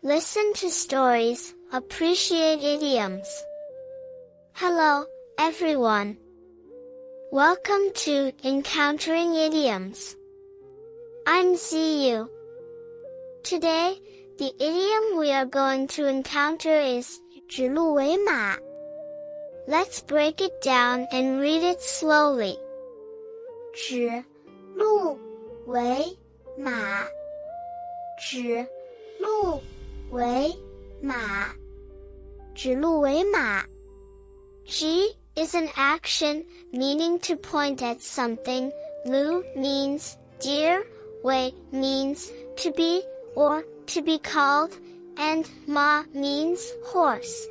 Listen to stories, appreciate idioms. Hello, everyone. Welcome to Encountering Idioms. I'm Ziyu. Today, the idiom we are going to encounter is 指鹿为马. Let's break it down and read it slowly. 指鹿为马，指鹿为马，指鹿为马。Ji is an action meaning to point at something, lu means deer, wei means to be or to be called, and ma means horse.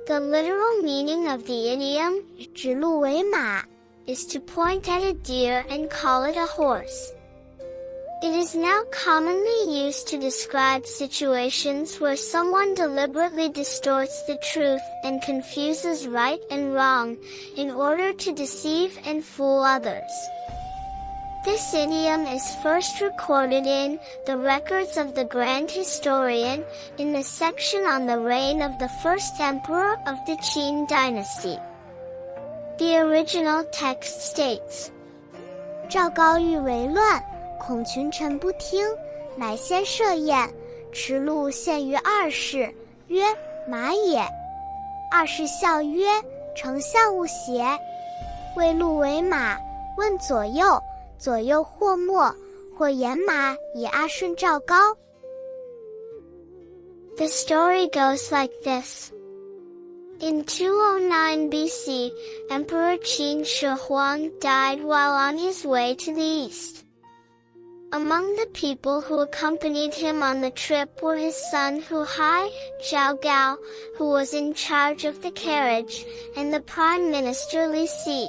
The literal meaning of the idiom 指鹿为马 is to point at a deer and call it a horse. It is now commonly used to describe situations where someone deliberately distorts the truth and confuses right and wrong in order to deceive and fool others. This idiom is first recorded in the records of the Grand Historian in the section on the reign of the first emperor of the Qin dynasty. The original text states, 赵高欲为乱，恐群臣不听，乃先设宴，驰鹿献于二世，曰：马也。二世笑曰：丞相勿邪。谓鹿为马，问左右，左右或默，或言马以阿顺赵高。The story goes like this. In 209 BC, Emperor Qin Shi Huang died while on his way to the east. Among the people who accompanied him on the trip were his son Hu Hai, Zhao Gao, who was in charge of the carriage, and the Prime Minister Li Si.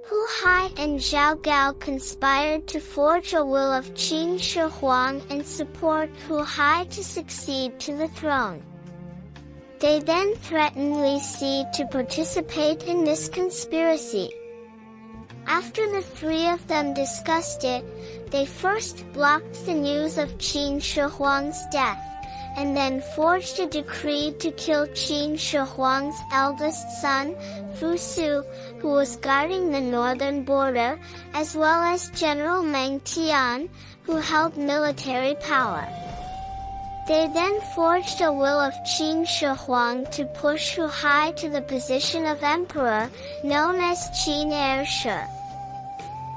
Hu Hai and Zhao Gao conspired to forge a will of Qin Shi Huang and support Hu Hai to succeed to the throne. They then threatened Li Si to participate in this conspiracy. After the three of them discussed it, they first blocked the news of Qin Shi Huang's death, and then forged a decree to kill Qin Shi Huang's eldest son, Fu Su, who was guarding the northern border, as well as General Meng Tian, who held military power. They then forged a will of Qin Shi Huang to push Hu Hai to the position of emperor, known as Qin Shi.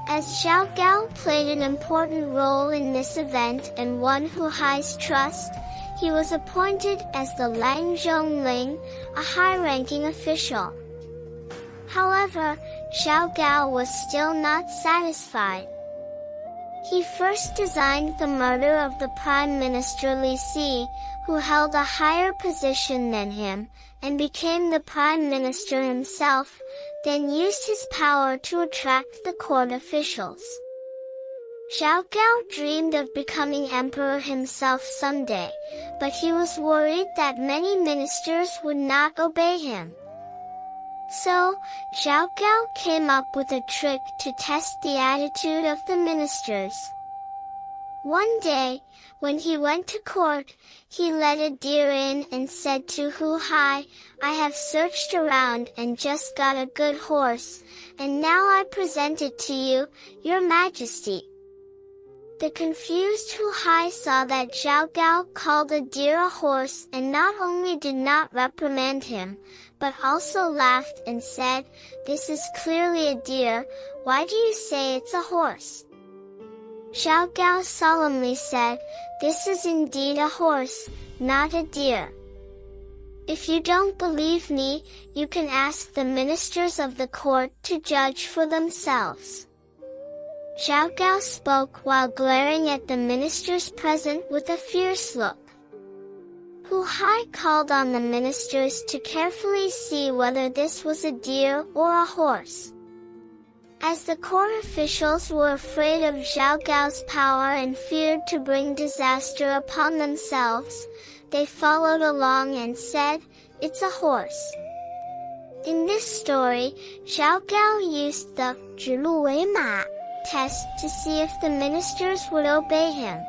As Zhao Gao played an important role in this event and won Hu Hai's trust, he was appointed as the Lang Zhongling, a high-ranking official. However, Zhao Gao was still not satisfied. He first designed the murder of the Prime Minister Li Si, who held a higher position than him, and became the Prime Minister himself, then used his power to attract the court officials. Zhao Gao dreamed of becoming emperor himself someday, but he was worried that many ministers would not obey him. So, Zhao Gao came up with a trick to test the attitude of the ministers. One day, when he went to court, he led a deer in and said to Hu Hai, I have searched around and just got a good horse, and now I present it to you, your majesty. The confused Hu Hai saw that Zhao Gao called a deer a horse and not only did not reprimand him, but also laughed and said, This is clearly a deer, why do you say it's a horse? Zhao Gao solemnly said, This is indeed a horse, not a deer. If you don't believe me, you can ask the ministers of the court to judge for themselves. Zhao Gao spoke while glaring at the ministers present with a fierce look. Hu Hai called on the ministers to carefully see whether this was a deer or a horse. As the court officials were afraid of Zhao Gao's power and feared to bring disaster upon themselves, they followed along and said, It's a horse. In this story, Zhao Gao used the 指鹿为马 test to see if the ministers would obey him.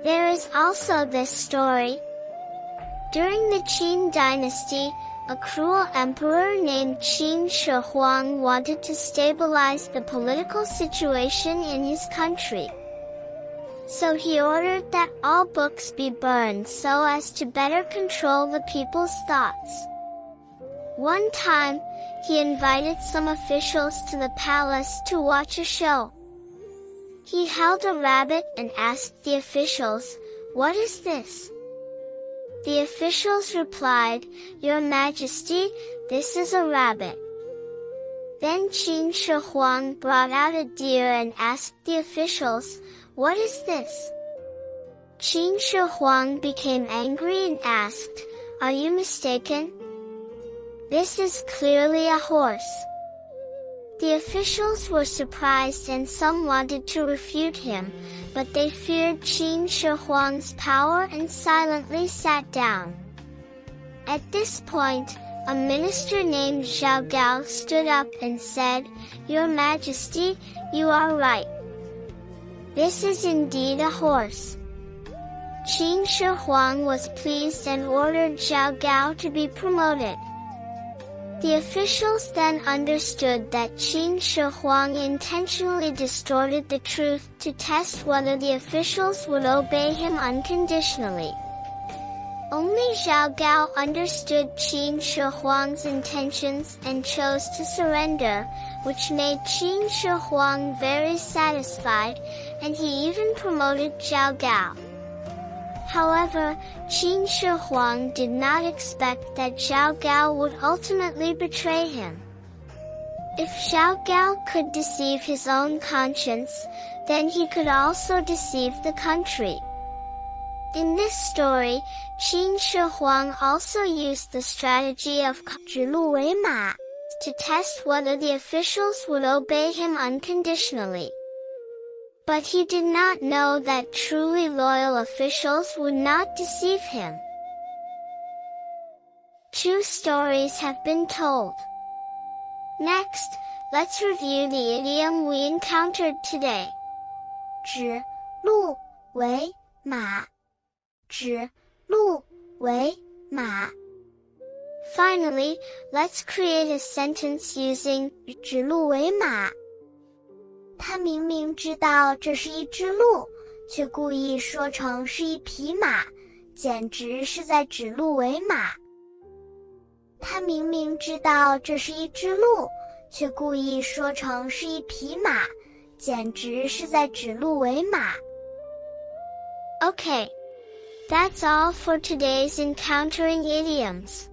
There is also this story. During the Qin dynasty, a cruel emperor named Qin Shi Huang wanted to stabilize the political situation in his country. So he ordered that all books be burned so as to better control the people's thoughts. One time, he invited some officials to the palace to watch a show. He held a rabbit and asked the officials, "What is this?" The officials replied, "Your Majesty, this is a rabbit." Then Qin Shi Huang brought out a deer and asked the officials, "What is this?" Qin Shi Huang became angry and asked, "Are you mistaken? This is clearly a horse." The officials were surprised and some wanted to refute him, but they feared Qin Shi Huang's power and silently sat down. At this point, a minister named Zhao Gao stood up and said, "Your Majesty, you are right. This is indeed a horse." Qin Shi Huang was pleased and ordered Zhao Gao to be promoted. The officials then understood that Qin Shi Huang intentionally distorted the truth to test whether the officials would obey him unconditionally. Only Zhao Gao understood Qin Shi Huang's intentions and chose to surrender, which made Qin Shi Huang very satisfied, and he even promoted Zhao Gao. However, Qin Shi Huang did not expect that Zhao Gao would ultimately betray him. If Zhao Gao could deceive his own conscience, then he could also deceive the country. In this story, Qin Shi Huang also used the strategy of 指鹿为马 to test whether the officials would obey him unconditionally. But he did not know that truly loyal officials would not deceive him. Two stories have been told. Next, let's review the idiom we encountered today. 指鹿为马，指鹿为马。Finally, let's create a sentence using 指鹿为马。他明明知道这是一只鹿，却故意说成是一匹马，简直是在指鹿为马。他明明知道这是一只鹿，却故意说成是一匹马，简直是在指鹿为马。Okay, that's all for today's Encountering Idioms.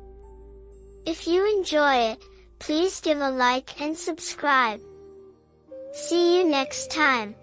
If you enjoy it, please give a like and subscribe. See you next time.